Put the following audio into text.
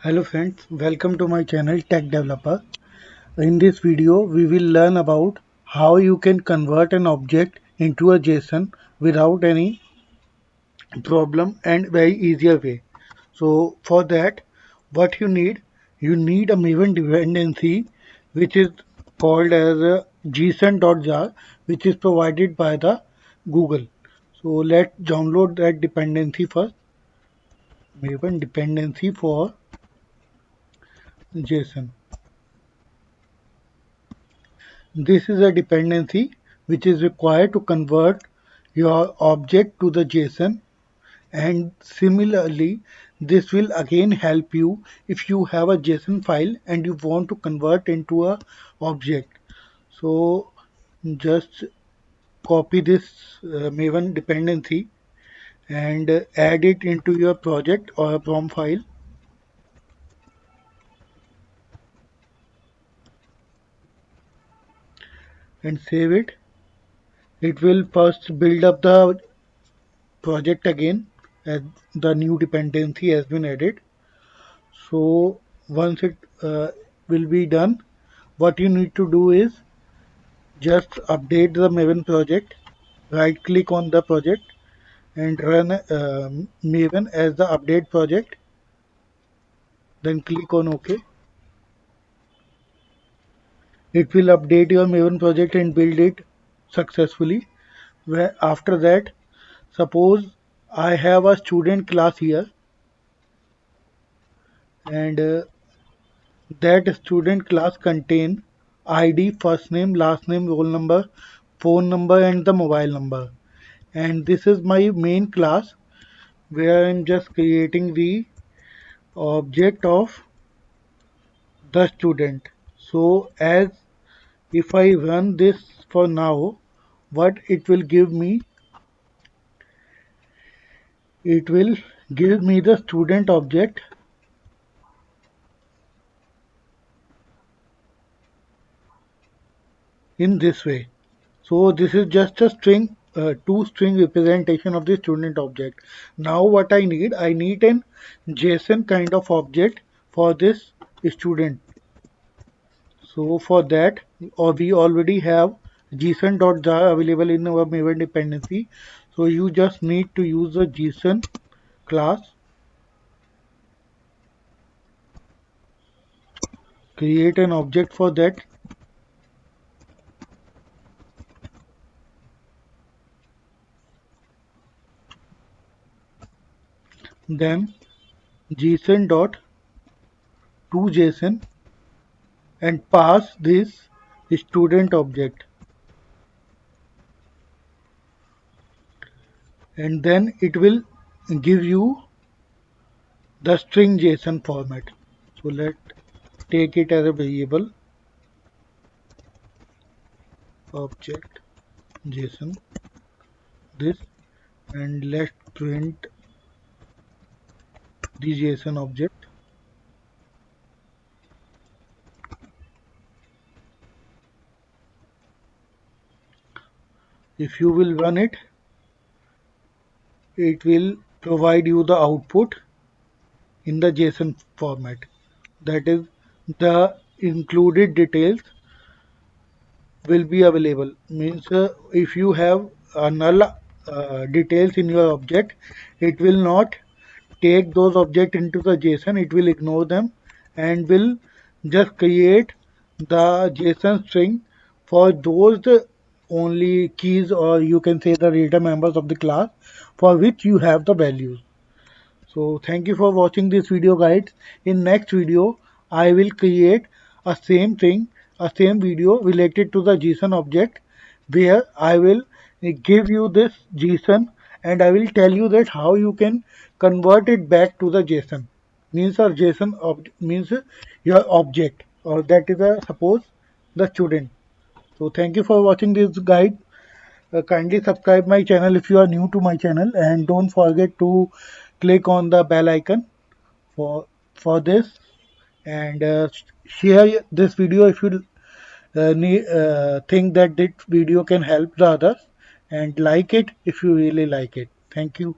Hello friends, welcome to my channel Tech Developer. In this video, we will learn about how you can convert an object into a JSON without any problem and very easier way. So for that, what you need a Maven dependency which is called as a json.jar, which is provided by the Google. So let's download that dependency first. Maven dependency for JSON. This is a dependency which is required to convert your object to the JSON, and similarly this will again help you if you have a JSON file and you want to convert into a object. So just copy this Maven dependency and add it into your project or a PROM file and save it. It will first build up the project again as the new dependency has been added. So once it will be done, what you need to do is just update the Maven project, right click on the project and run Maven as the update project, then click on OK. It will update your Maven project and build it successfully. Where after that, suppose I have a student class here, and that student class contain ID, first name, last name, roll number, phone number and the mobile number. And this is my main class where I'm just creating the object of the student. So as if I run this for now, what it will give me, it will give me the student object in this way. So this is just a string, two string representation of the student object. Now what I need an JSON kind of object for this student. So for that, or we already have json.jar available in our Maven dependency. So you just need to use the JSON class, create an object for that, then json dot to JSON and pass this student object, and then it will give you the string JSON format. So let's take it as a variable object JSON this, and let's print the JSON object. If you will run it, it will provide you the output in the JSON format. That is, the included details will be available. Means if you have null details in your object, it will not take those objects into the JSON. It will ignore them and will just create the JSON string for those only keys, or you can say the data members of the class for which you have the values. So thank you for watching this video, guys. In next video, I will create a same thing, a same video related to the JSON object, where I will give you this JSON and I will tell you that how you can convert it back to the JSON. Means our JSON means your object, or that is a suppose the student. So thank you for watching this guide. Kindly subscribe my channel if you are new to my channel, and don't forget to click on the bell icon for this, and share this video if you think that this video can help the others, and like it if you really like it. Thank you.